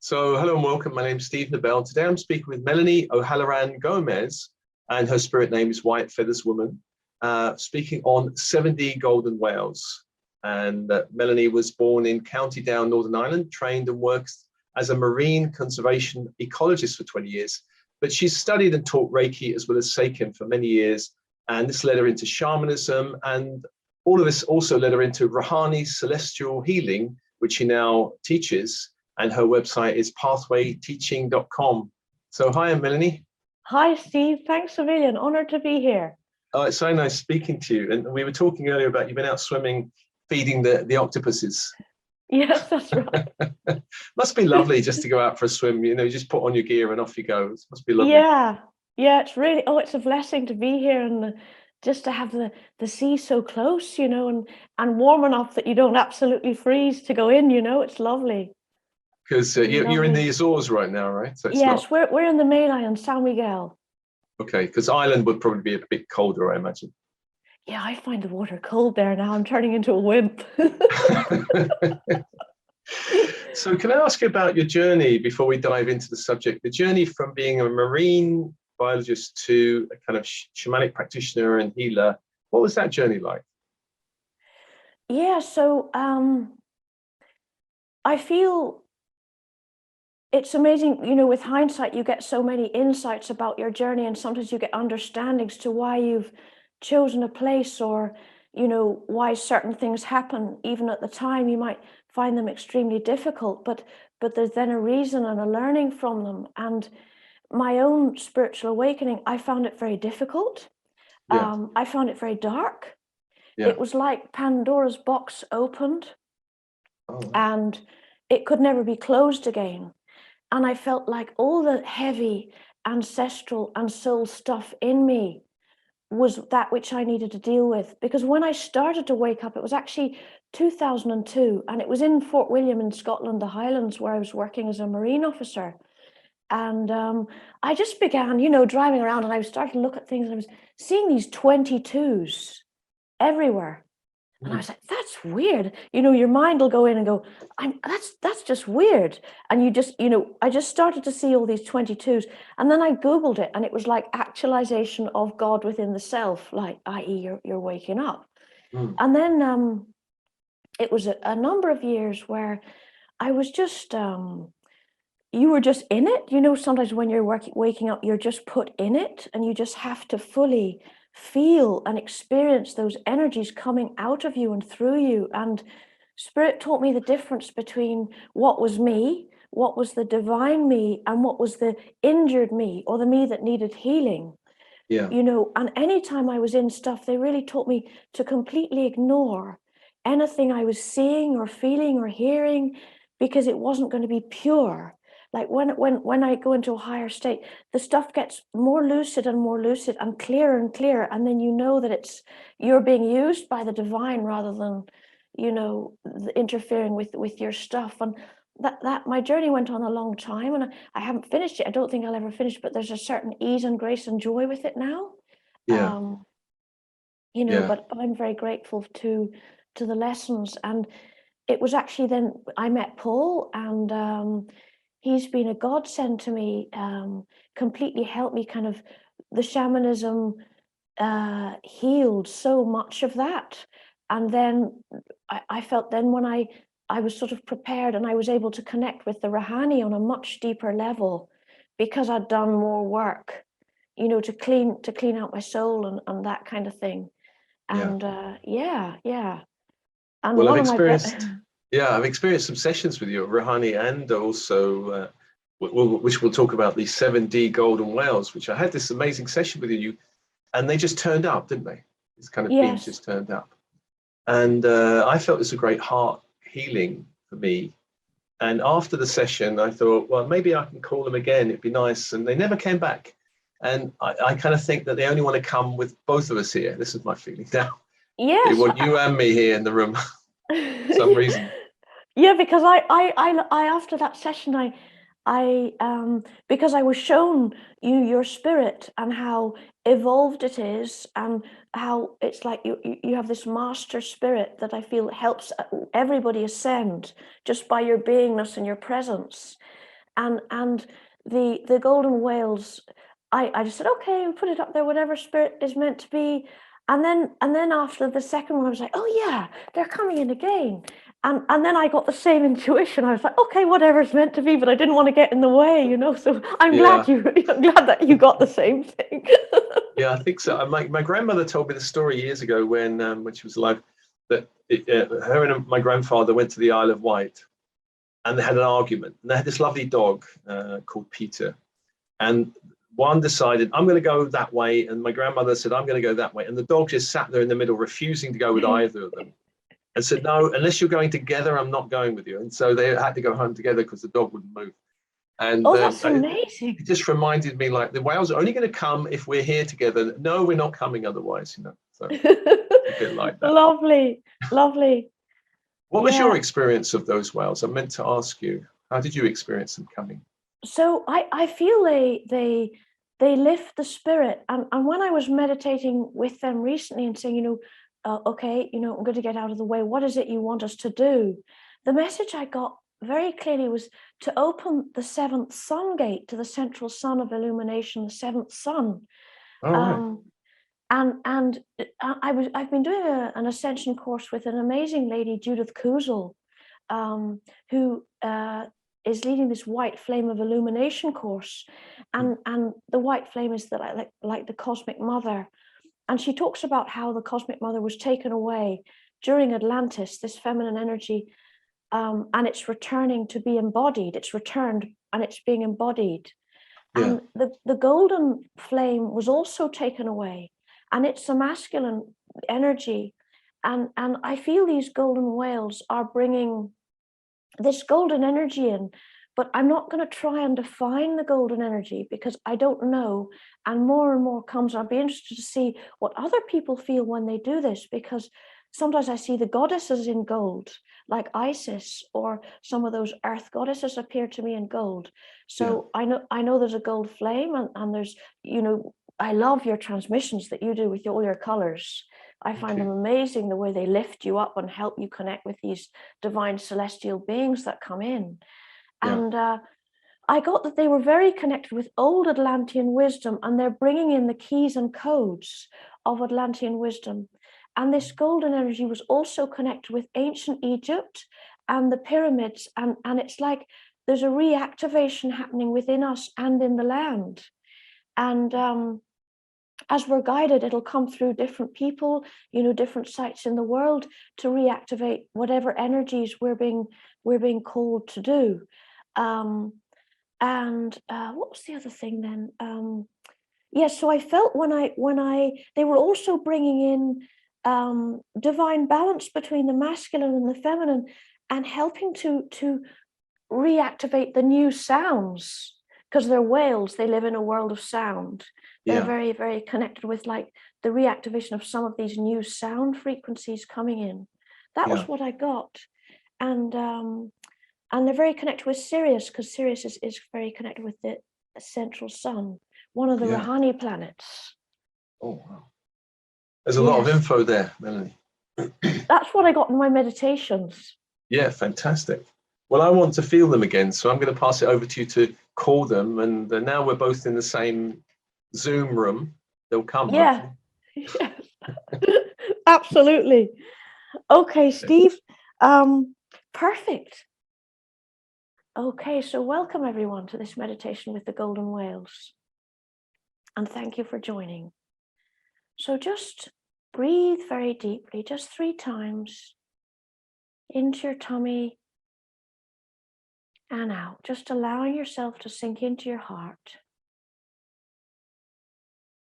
So hello and welcome. My name is Steve Nobel. Today I'm speaking with Melanie O'Halloran-Gomes, and her spirit name is White Feathers Woman, speaking on 7D golden whales. And Melanie was born in County Down, Northern Ireland, trained and works as a marine conservation ecologist for 20 years. But she's studied and taught Reiki as well as Seichim for many years. And this led her into shamanism, and all of this also led her into Rahanni Celestial Healing, which she now teaches. And her website is pathwayteaching.com. So hi, I'm Melanie. Hi, Steve. Thanks a million. Honored to be here. Oh, it's so nice speaking to you. And we were talking earlier about you've been out swimming, feeding the octopuses. Yes, that's right. Must be lovely just to go out for a swim. You know, you just put on your gear and off you go. It must be lovely. Yeah, it's really, it's a blessing to be here and just to have the sea so close, and warm enough that you don't absolutely freeze to go in, it's lovely. Because you're in the Azores right now, right? So it's yes, we're in the main island, San Miguel. Okay, because Ireland would probably be a bit colder, I imagine. Yeah, I find the water cold there now. I'm turning into a wimp. So can I ask you about your journey before we dive into the subject? The journey from being a marine biologist to a kind of shamanic practitioner and healer. What was that journey like? Yeah, so I feel it's amazing, with hindsight, you get so many insights about your journey, and sometimes you get understandings to why you've chosen a place, or, why certain things happen. Even at the time, you might find them extremely difficult, but there's then a reason and a learning from them. And my own spiritual awakening, I found it very difficult. Yeah. I found it very dark. Yeah. It was like Pandora's box opened. Oh, wow. And it could never be closed again. And I felt like all the heavy ancestral and soul stuff in me was that which I needed to deal with. Because when I started to wake up, it was actually 2002, and it was in Fort William in Scotland, the Highlands, where I was working as a Marine officer. And I just began, driving around, and I was starting to look at things, and I was seeing these 22s everywhere. And I was like, that's weird. Your mind will go in and go, that's just weird. And you just, I just started to see all these 22s. And then I Googled it, and it was like actualization of God within the self, like, i.e. you're waking up. And then it was a number of years where I was just, you were just in it. Sometimes when you're waking up, you're just put in it, and you just have to fully feel and experience those energies coming out of you and through you. And Spirit taught me the difference between what was me, what was the divine me, and what was the injured me, or the me that needed healing. Yeah. And anytime I was in stuff, they really taught me to completely ignore anything I was seeing or feeling or hearing, because it wasn't going to be pure. Like when I go into a higher state, the stuff gets more lucid and clearer, and then that you're being used by the divine rather than interfering with your stuff. And that my journey went on a long time, and I haven't finished it. I don't think I'll ever finish, but there's a certain ease and grace and joy with it now. Yeah. But I'm very grateful to the lessons. And it was actually then I met Paul, and he's been a godsend to me, completely helped me kind of, the shamanism healed so much of that. And then I felt then when I was sort of prepared, and I was able to connect with the Rahanni on a much deeper level, because I'd done more work, to clean out my soul and that kind of thing. And yeah. And well, one I've of experienced some sessions with you at Rahanni, and also which we'll talk about, these 7D golden whales, which I had this amazing session with you, and they just turned up, didn't they? This kind of beings just turned up. And I felt it was a great heart healing for me. And after the session, I thought, well, maybe I can call them again. It'd be nice. And they never came back. And I kind of think that they only want to come with both of us here. This is my feeling now. Yes. They want you and me here in the room for some reason. Yeah, because I after that session, I because I was shown your spirit and how evolved it is, and how it's like you have this master spirit that I feel helps everybody ascend just by your beingness and your presence. and the golden whales, I just said, okay, put it up there, whatever spirit is meant to be. And then after the second one, I was like, oh yeah, they're coming in again. And then I got the same intuition. I was like, okay, whatever's meant to be, but I didn't want to get in the way, you know. So I'm glad that you got the same thing. Yeah, I think so. My grandmother told me the story years ago when she was alive, that her and my grandfather went to the Isle of Wight, and they had an argument. And they had this lovely dog called Peter, and one decided, I'm going to go that way, and my grandmother said, I'm going to go that way, and the dog just sat there in the middle, refusing to go with either of them, and said, no, unless you're going together, I'm not going with you. And so they had to go home together because the dog wouldn't move. And oh, that's amazing. It just reminded me, like, the whales are only going to come if we're here together. No, we're not coming otherwise, you know. So a bit like that. Lovely, lovely. What was your experience of those whales? I meant to ask you, how did you experience them coming? So I feel they lift the spirit, and when I was meditating with them recently and saying, you know, okay, you know, I'm going to get out of the way. What is it you want us to do? The message I got very clearly was to open the seventh sun gate to the central sun of illumination, the seventh sun. All right. And I've been doing an ascension course with an amazing lady, Judith Kuzel, who is leading this white flame of illumination course, and the white flame is that like the cosmic mother, and she talks about how the cosmic mother was taken away during Atlantis, this feminine energy, and it's returning to be embodied. It's returned and it's being embodied. And the golden flame was also taken away, and it's a masculine energy, and I feel these golden whales are bringing this golden energy in, but I'm not going to try and define the golden energy because I don't know. And more comes. I'll be interested to see what other people feel when they do this, because sometimes I see the goddesses in gold, like Isis, or some of those earth goddesses appear to me in gold. So I know there's a gold flame, and there's, you know, I love your transmissions that you do with all your colors. I find them amazing, the way they lift you up and help you connect with these divine celestial beings that come in. And I got that they were very connected with old Atlantean wisdom, and they're bringing in the keys and codes of Atlantean wisdom. And this golden energy was also connected with ancient Egypt and the pyramids. And it's like there's a reactivation happening within us and in the land. And as we're guided, it'll come through different people, you know, different sites in the world to reactivate whatever energies we're being called to do. What was the other thing then? So I felt when they were also bringing in divine balance between the masculine and the feminine, and helping to reactivate the new sounds, because they're whales. They live in a world of sound. They're very, very connected with like the reactivation of some of these new sound frequencies coming in. That was what I got. And they're very connected with Sirius, because Sirius is very connected with the central sun, one of the Rahanni planets. Oh, wow. There's a lot of info there, Melanie. That's what I got in my meditations. Yeah, fantastic. Well, I want to feel them again, so I'm going to pass it over to you to call them. And now we're both in the same Zoom room. They'll come. Yes, absolutely. Okay, Steve. Perfect. Okay, so welcome everyone to this meditation with the golden whales. And thank you for joining. So just breathe very deeply, just 3 times into your tummy and out, just allowing yourself to sink into your heart,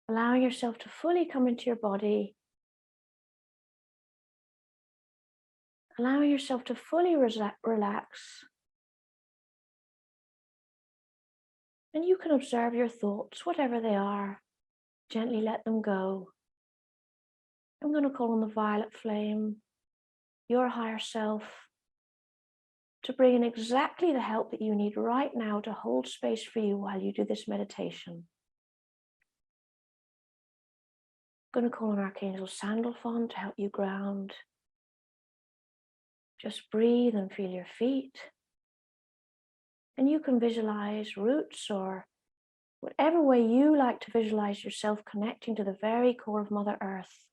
allowing yourself to fully come into your body, allowing yourself to fully relax. And you can observe your thoughts, whatever they are, gently let them go. I'm going to call on the violet flame, your higher self, to bring in exactly the help that you need right now to hold space for you while you do this meditation. I'm going to call on Archangel Sandalphon to help you ground. Just breathe and feel your feet. And you can visualize roots or whatever way you like to visualize yourself connecting to the very core of Mother Earth.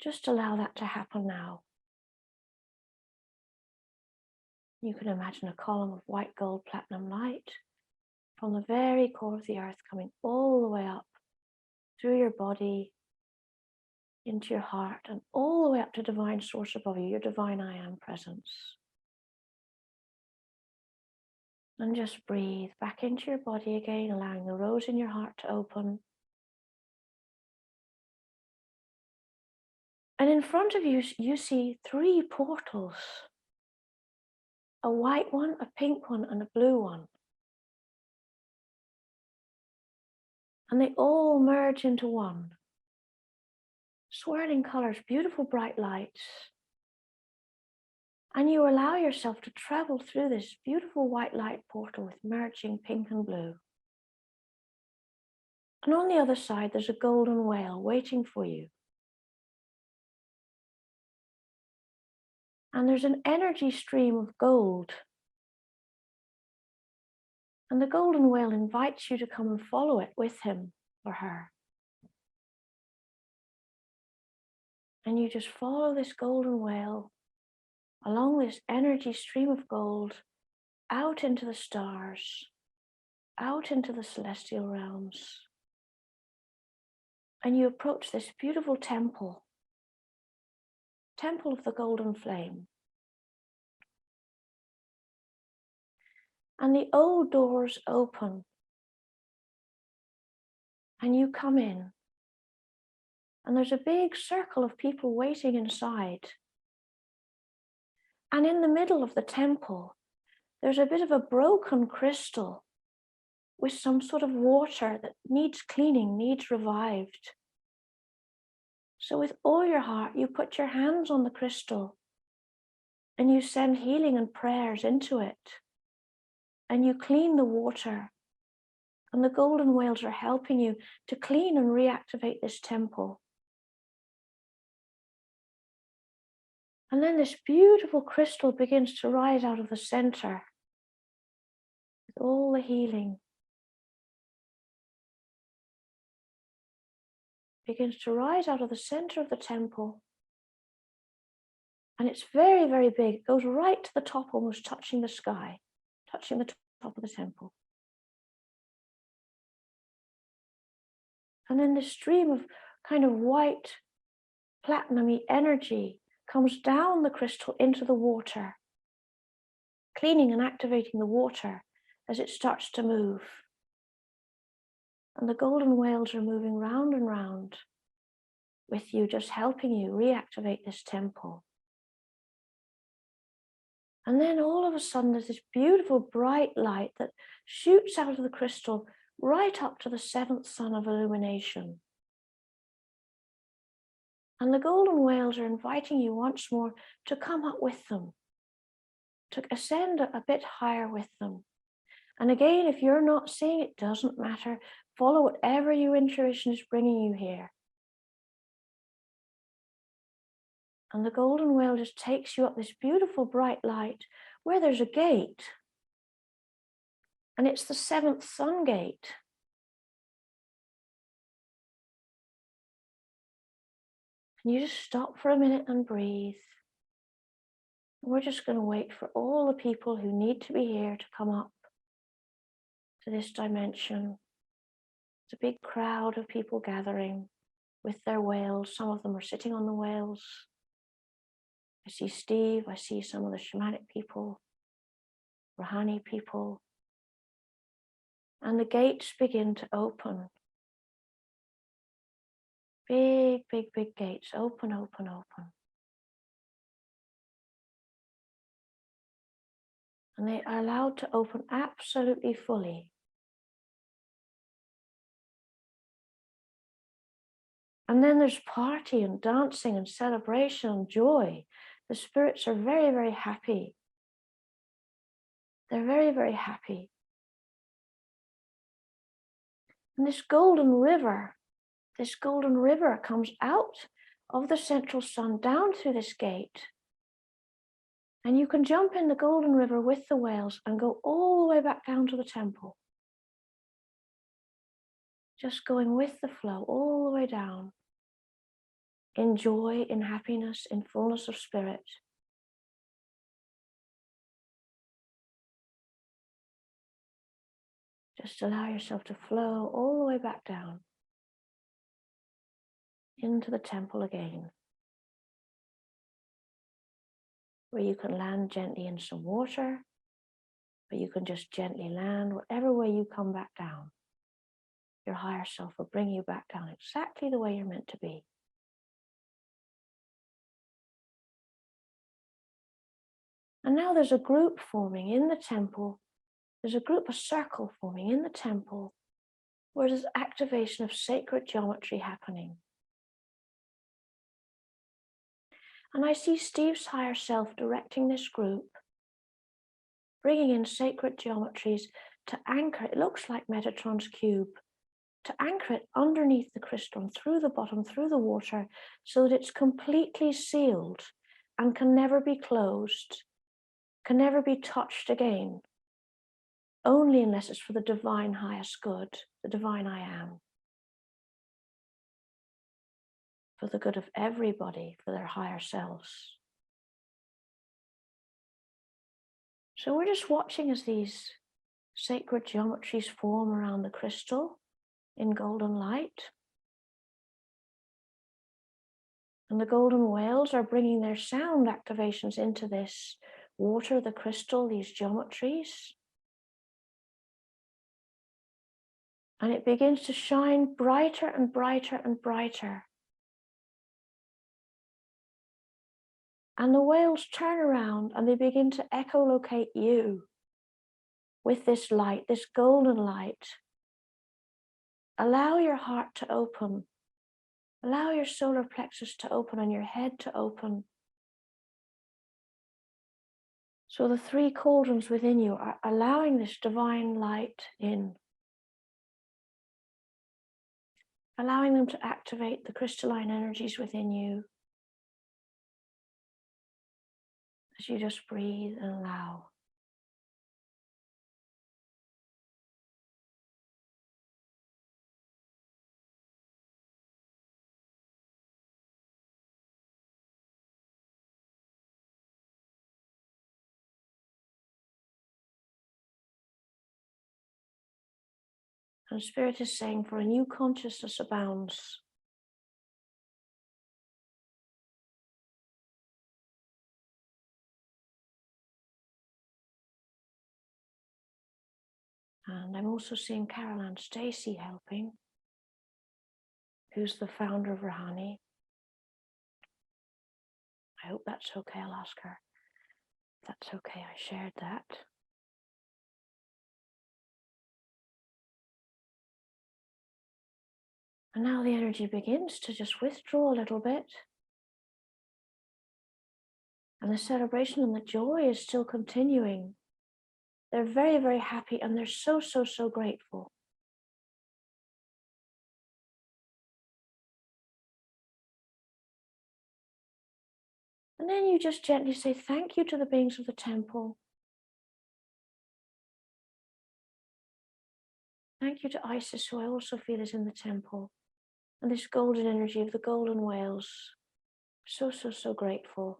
Just allow that to happen now. You can imagine a column of white gold platinum light from the very core of the earth coming all the way up through your body, into your heart, and all the way up to divine source above you, your divine I Am presence. And just breathe back into your body again, allowing the rose in your heart to open. And in front of you, you see 3 portals. A white one, a pink one, and a blue one. And they all merge into one. Swirling colors, beautiful bright lights. And you allow yourself to travel through this beautiful white light portal with merging pink and blue. And on the other side, there's a golden whale waiting for you. And there's an energy stream of gold. And the golden whale invites you to come and follow it with him or her. And you just follow this golden whale along this energy stream of gold out into the stars, out into the celestial realms. And you approach this beautiful temple, temple of the golden flame. And the old doors open and you come in. And there's a big circle of people waiting inside. And in the middle of the temple, there's a bit of a broken crystal with some sort of water that needs cleaning, needs revived. So with all your heart, you put your hands on the crystal and you send healing and prayers into it. And you clean the water. And the golden whales are helping you to clean and reactivate this temple. And then this beautiful crystal begins to rise out of the center with all the healing. Begins to rise out of the center of the temple. And it's very, very big. It goes right to the top, almost touching the sky, touching the top of the temple. And then this stream of kind of white, platinum-y energy comes down the crystal into the water, cleaning and activating the water as it starts to move. And the golden whales are moving round and round with you, just helping you reactivate this temple. And then all of a sudden, there's this beautiful bright light that shoots out of the crystal right up to the 7th sun of illumination. And the golden whales are inviting you once more to come up with them, to ascend a bit higher with them. And again, if you're not seeing it, doesn't matter. Follow whatever your intuition is bringing you here. And the golden whale just takes you up this beautiful bright light where there's a gate. And it's the 7th sun gate. And you just stop for a minute and breathe. We're just going to wait for all the people who need to be here to come up to this dimension. It's a big crowd of people gathering with their whales. Some of them are sitting on the whales. I see Steve, I see some of the shamanic people, Rahanni people. And the gates begin to open. Big, big, big gates. Open, open, open. And they are allowed to open absolutely fully. And then there's party and dancing and celebration and joy. The spirits are very, very happy. They're very, very happy. And this golden river comes out of the central sun down through this gate. And you can jump in the Golden River with the whales and go all the way back down to the temple. Just going with the flow all the way down. In joy, in happiness, in fullness of spirit. Just allow yourself to flow all the way back down into the temple again, where you can land gently in some water, or you can just gently land, whatever way you come back down. Your higher self will bring you back down exactly the way you're meant to be. And now there's a group forming in the temple. There's a group, a circle forming in the temple where there's activation of sacred geometry happening. And I see Steve's higher self directing this group, bringing in sacred geometries to anchor, it looks like Metatron's cube, to anchor it underneath the crystal and through the bottom, through the water, so that it's completely sealed and can never be closed, can never be touched again. Only unless it's for the divine highest good, the divine I am. For the good of everybody, for their higher selves. So we're just watching as these sacred geometries form around the crystal in golden light. And the golden whales are bringing their sound activations into this water, the crystal, these geometries. And it begins to shine brighter and brighter and brighter. And the whales turn around and they begin to echolocate you with this light, this golden light. Allow your heart to open. Allow your solar plexus to open and your head to open. So the three cauldrons within you are allowing this divine light in. Allowing them to activate the crystalline energies within you. As you just breathe and allow. And Spirit is saying, for a new consciousness abounds. And I'm also seeing Carol Ann Stacey helping, who's the founder of Rahanni. I hope that's okay. I'll ask her. If that's okay, I shared that. And now the energy begins to just withdraw a little bit. And the celebration and the joy is still continuing. They're very, very happy and they're so, so, so grateful. And then you just gently say thank you to the beings of the temple. Thank you to Isis, who I also feel is in the temple. And this golden energy of the golden whales. So, so, so grateful.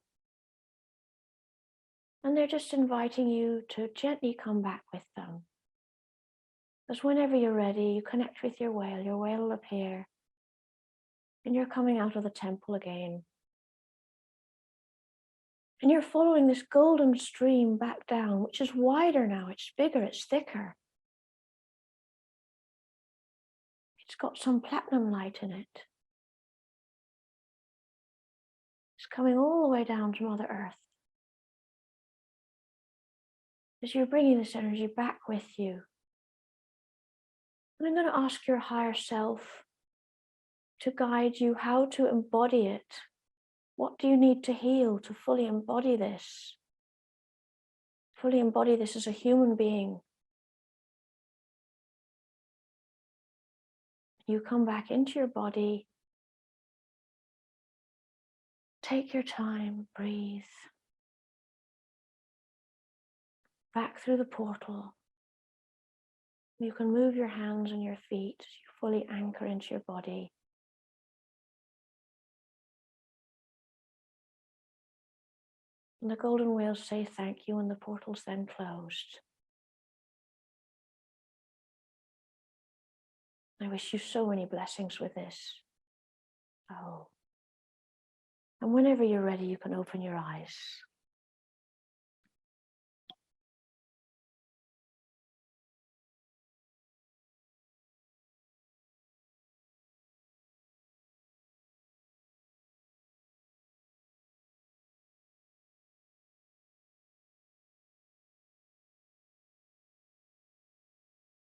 And they're just inviting you to gently come back with them. Because whenever you're ready, you connect with your whale will appear. And you're coming out of the temple again. And you're following this golden stream back down, which is wider now, it's bigger, it's thicker. It's got some platinum light in it. It's coming all the way down to Mother Earth. As you're bringing this energy back with you. And I'm going to ask your higher self to guide you how to embody it. What do you need to heal to fully embody this? Fully embody this as a human being. You come back into your body. Take your time, breathe. back through the portal. You can move your hands and your feet as you fully anchor into your body. And the golden whales say thank you, and the portal's then closed. I wish you so many blessings with this. Oh. And whenever you're ready, you can open your eyes.